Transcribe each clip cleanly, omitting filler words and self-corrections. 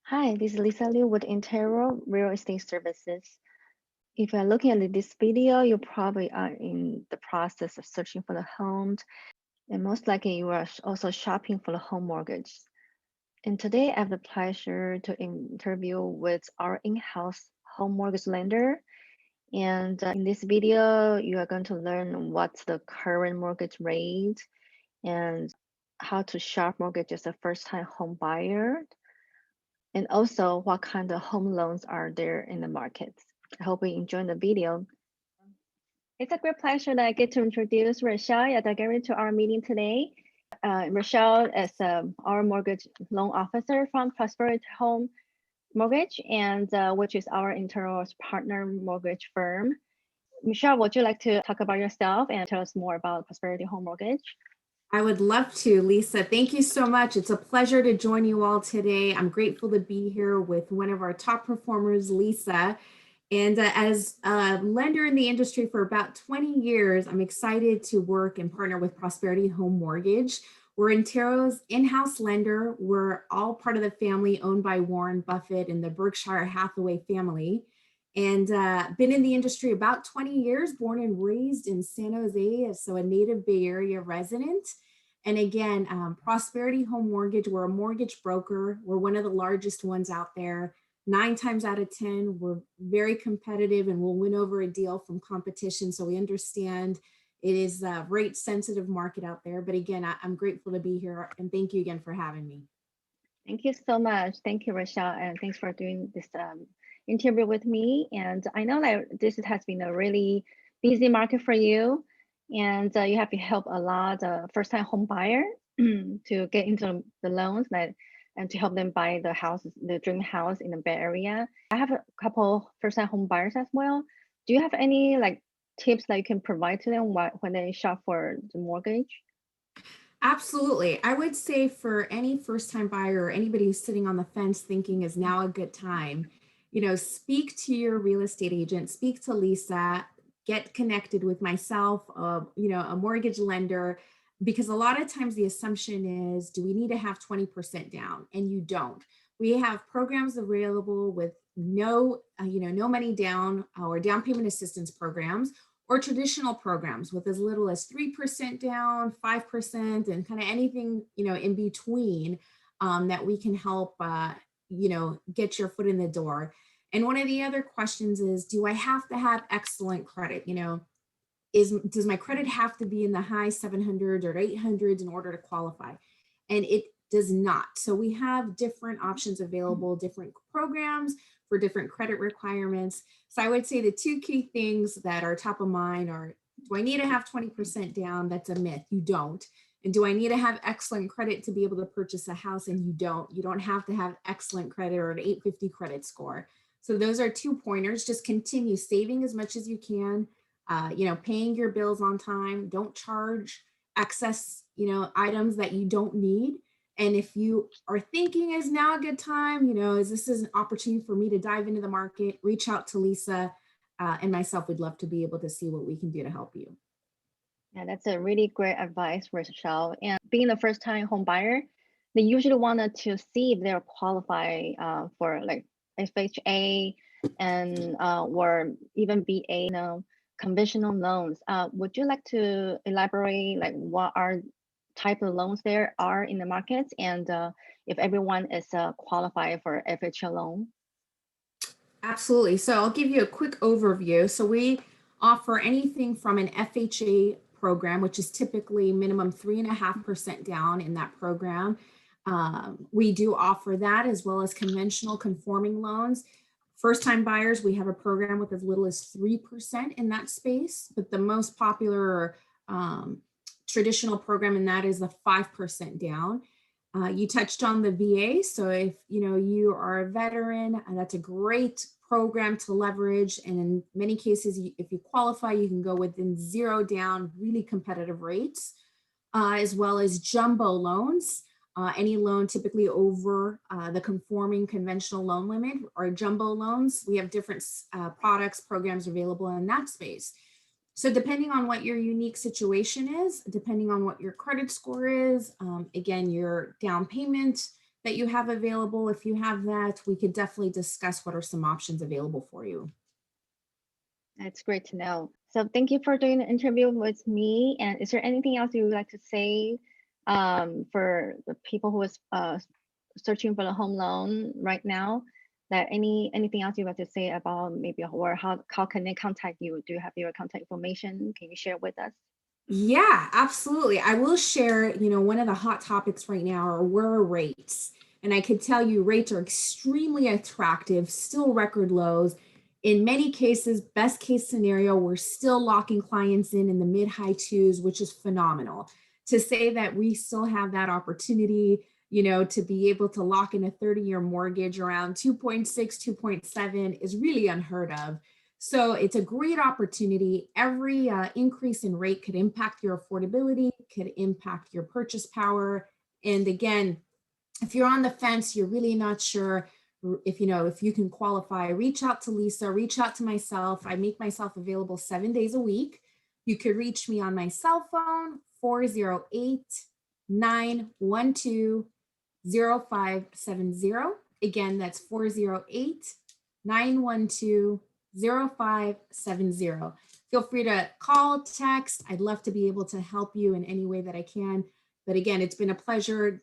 Hi, this is Lisa Liu with Intero Real Estate Services. If you're looking at this video, you probably are in the process of searching for the home, and most likely you are also shopping for the home mortgage. And today I have the pleasure to interview with our in-house home mortgage lender. And in this video, you are going to learn what's the current mortgage rate and how to shop mortgage as a first-time home buyer, and also what kind of home loans are there in the market. I hope you enjoy the video. It's a great pleasure that I get to introduce Rashel Yadegari to our meeting today. Rashel is our mortgage loan officer from Prosperity Home Mortgage, and which is our Intero's partner mortgage firm. Michelle, would you like to talk about yourself and tell us more about Prosperity Home Mortgage? I would love to, Lisa. Thank you so much. It's a pleasure to join you all today. I'm grateful to be here with one of our top performers, Lisa. And as a lender in the industry for about 20 years, I'm excited to work and partner with Prosperity Home Mortgage. We're Intero's in-house lender. We're all part of the family owned by Warren Buffett and the Berkshire Hathaway family. And been in the industry about 20 years, born and raised in San Jose, so a native Bay Area resident. And again, Prosperity Home Mortgage, we're a mortgage broker. We're one of the largest ones out there. 9 times out of 10, we're very competitive and we'll win over a deal from competition. So we understand it is a rate sensitive market out there. But again, I'm grateful to be here and thank you again for having me. Thank you so much. Thank you, Rachel, and thanks for doing this interview with me. And I know that this has been a really busy market for you, and you have to help a lot of first-time home buyer to get into the loans and to help them buy the house, the dream house in the Bay Area. I have a couple first-time home buyers as well. Do you have any tips that you can provide to them when they shop for the mortgage? Absolutely. I would say for any first time buyer or anybody who's sitting on the fence thinking is now a good time, speak to your real estate agent, speak to Lisa, get connected with myself, a mortgage lender, because a lot of times the assumption is, do we need to have 20% down? And you don't. We have programs available with no money down, or down payment assistance programs, or traditional programs with as little as 3% down, 5%, and kind of anything, in between, that we can help, get your foot in the door. And one of the other questions is, do I have to have excellent credit? Does my credit have to be in the high 700s or 800s in order to qualify? And it does not. So we have different options available, different programs for different credit requirements. So I would say the 2 key things that are top of mind are, do I need to have 20% down? That's a myth. You don't. And do I need to have excellent credit to be able to purchase a house? And you don't. You don't have to have excellent credit or an 850 credit score. So those are 2 pointers. Just continue saving as much as you can, paying your bills on time. Don't charge excess, items that you don't need. And if you are thinking is now a good time, is this is an opportunity for me to dive into the market, reach out to Lisa and myself. We'd love to be able to see what we can do to help you. Yeah, that's a really great advice, Rachel. And being a first-time home buyer, they usually wanted to see if they're qualified for FHA and or even BA, conventional loans. Would you like to elaborate what are type of loans there are in the markets, and if everyone is qualified for FHA loan? Absolutely. So I'll give you a quick overview. So we offer anything from an FHA program, which is typically minimum 3.5% down in that program. We do offer that, as well as conventional conforming loans. First time buyers, we have a program with as little as 3% in that space, but the most popular traditional program in that is the 5% down. You touched on the VA. So if you are a veteran, that's a great program to leverage. And in many cases, if you qualify, you can go within 0 down, really competitive rates, as well as jumbo loans. Any loan typically over the conforming conventional loan limit, or jumbo loans. We have different products, programs available in that space. So depending on what your unique situation is, depending on what your credit score is, again, your down payment, that you have available. If you have that, we could definitely discuss what are some options available for you. That's great to know. So thank you for doing the interview with me. And is there anything else you would like to say for the people who is searching for the home loan right now? That anything else you'd like to say about maybe or how can they contact you? Do you have your contact information? Can you share with us? Yeah, absolutely. I will share, one of the hot topics right now were rates. And I could tell you rates are extremely attractive, still record lows. In many cases, best case scenario, we're still locking clients in the mid high twos, which is phenomenal. To say that we still have that opportunity, to be able to lock in a 30-year mortgage around 2.6, 2.7 is really unheard of. So it's a great opportunity. Every increase in rate could impact your affordability, could impact your purchase power. And again, if you're on the fence, you're really not sure if you can qualify, reach out to Lisa, reach out to myself. I make myself available 7 days a week. You could reach me on my cell phone, 408-912-0570. Again, that's 408-912-0570. Feel free to call, text. I'd love to be able to help you in any way that I can. But again, it's been a pleasure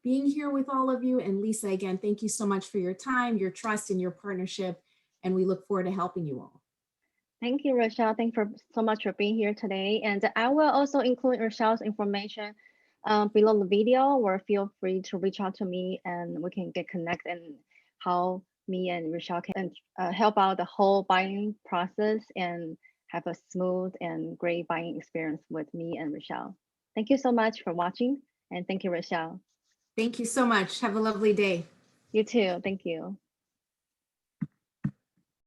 being here with all of you. And Lisa, again, thank you so much for your time, your trust, and your partnership. And we look forward to helping you all. Thank you, Rachel. Thank you so much for being here today. And I will also include Rachel's information below the video, or feel free to reach out to me and we can get connected and how me and Rachel can help out the whole buying process and have a smooth and great buying experience with me and Rachel. Thank you so much for watching, and thank you, Rachel. Thank you so much. Have a lovely day. You too. Thank you.